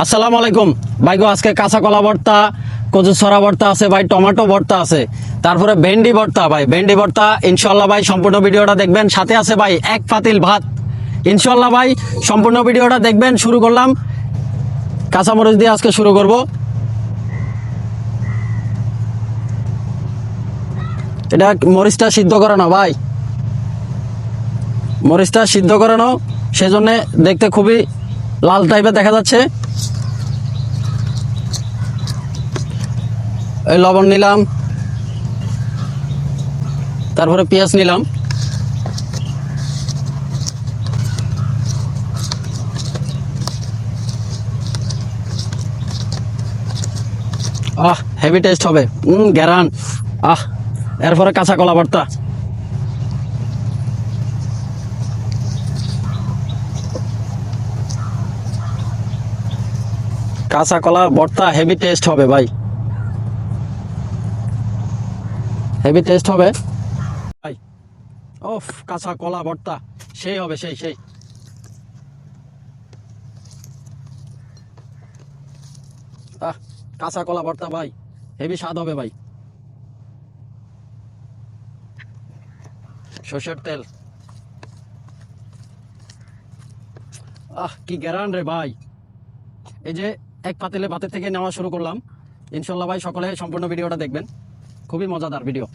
আসসালামু আলাইকুম ভাই গো, আজকে কাঁচা কলা ভর্তা, কচু ছড়া ভর্তা আছে ভাই, টমেটো ভর্তা আছে, তারপরে ভেন্ডি ভর্তা ভাই, ভেন্ডি ভর্তা ইনশাল্লাহ ভাই সম্পূর্ণ ভিডিওটা দেখবেন। সাথে আছে ভাই এক পাতিল ভাত ইনশাল্লাহ ভাই সম্পূর্ণ ভিডিওটা দেখবেন। শুরু করলাম, কাঁচামরিচ দিয়ে আজকে শুরু করব। এটা মরিচটা সিদ্ধ করানো ভাই, মরিচটা সিদ্ধ করানো, সেজন্য দেখতে খুবই লাল টাইপের দেখা যাচ্ছে। এই লবণ নিলাম, তারপরে পেঁয়াজ নিলাম, হেভি টেস্ট হবে, গ্যারান। এরপরে কাঁচা কলা ভর্তা, কাঁচা কলা ভর্তা হেভি টেস্ট হবে ভাই, হেভি টেস্ট হবে ভাই। ওফ, কাঁচা কলা ভর্তা সেই হবে, সেই সেই। কাঁচা কলা ভর্তা ভাই হেভি স্বাদ হবে ভাই। সর্ষের তেল, কি গ্যারান রে ভাই। এই যে এক পাতিলে ভাতের থেকে নেওয়া শুরু করলাম। ইনশাল্লাহ ভাই সকলে সম্পূর্ণ ভিডিওটা দেখবেন, খুবই মজাদার ভিডিও।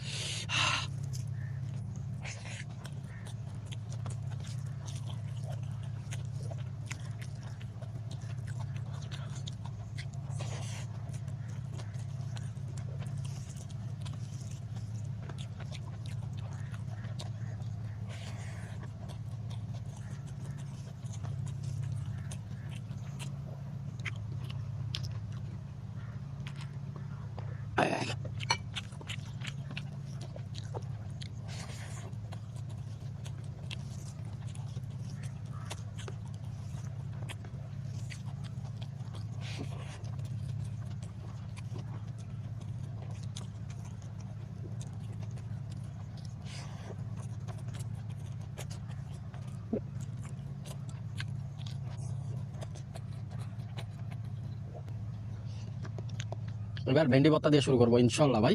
এবার ভেন্ডি ভর্তা দিয়ে শুরু করবো ইনশাল্লাহ ভাই।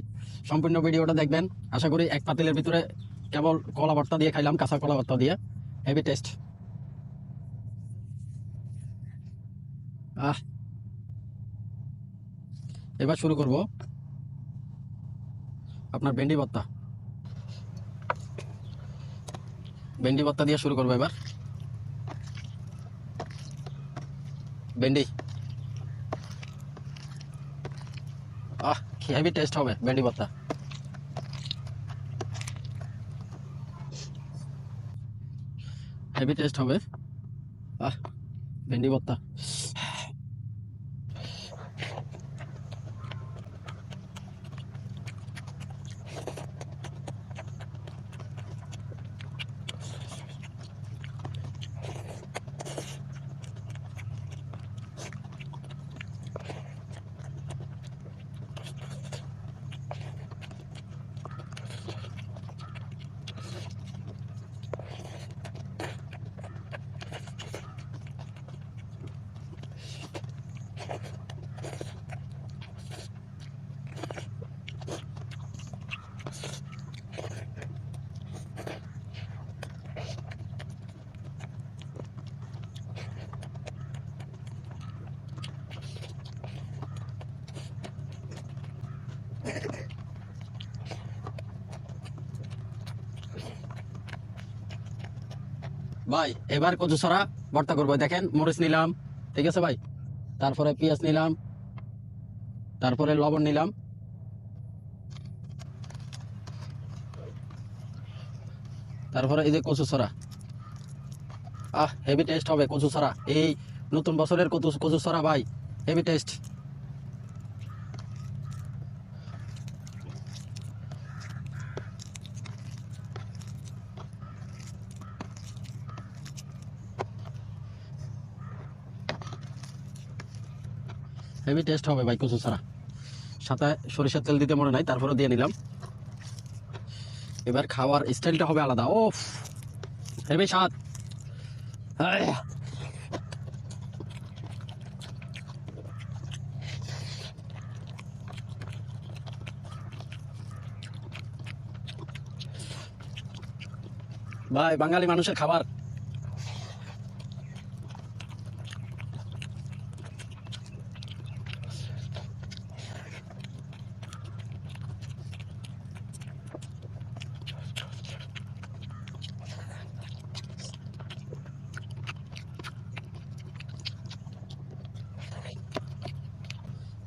সম্পূর্ণ ভিডিওটা দেখবেন। আশা করি এক পাতিলের ভিতরে কেবল কলা ভর্তা দিয়ে খাইলাম, কাঁচা কলা ভর্তা দিয়ে, হেভি টেস্ট। এবার শুরু করব আপনার ভেন্ডি ভর্তা, ভেন্ডি ভর্তা দিয়ে শুরু করবো এবার। ভেন্ডি, হেভি টেস্ট হবে ভেন্ডি ভর্তা, হেভি টেস্ট হবে। ভেন্ডি ভর্তা, ভাই এবার কচু ছড়া ভর্তা করবো। দেখেন মরিচ নিলাম, ঠিক আছে ভাই, তারপরে পেঁয়াজ নিলাম, তারপরে লবণ নিলাম, তারপরে এই যে কচু ছড়া। হেভি টেস্ট হবে কচু ছড়া, এই নতুন বছরের কচু ছড়া ভাই, হেভি টেস্ট। হেভি টেস্ট হবে ভাই কচু ছড়া, সাথে সরিষার তেল দিতে মনে নাই, তারপরে দিয়ে নিলাম। এবার খাওয়ার স্টাইলটা হবে আলাদা। ওফ, হেভি স্বাদ। ভাই বাঙালি মানুষের খাবার।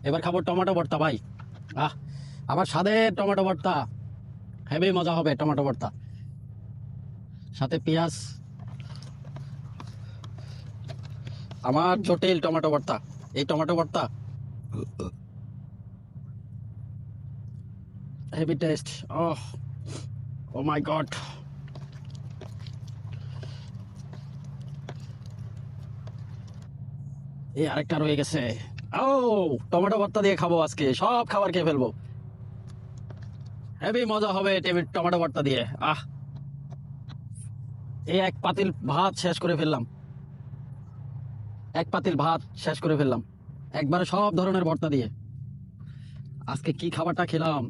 এবার খাবো টমেটো ভর্তা ভাই। আহ, আবার স্বাদের টমেটো ভর্তা, হেভি মজা হবে টমেটো ভর্তা, সাথে পেঁয়াজ। আমার জটিল টমেটো ভর্তা, এই টমেটো ভর্তা হেভি টেস্ট। ওহ, ও মাই গড। এই আরেকটা রয়ে গেছে। ও, টমেটো ভর্তা দিয়ে খাবো আজকে, সব খাবার খেয়ে ফেলবো। হেভি মজা হবে টমেটো ভর্তা দিয়ে। আহ, এই এক পাতিল ভাত শেষ করে ফেললাম, এক পাতিল ভাত শেষ করে ফেললাম একবারে সব ধরনের ভর্তা দিয়ে। আজকে কি খাবারটা খেলাম!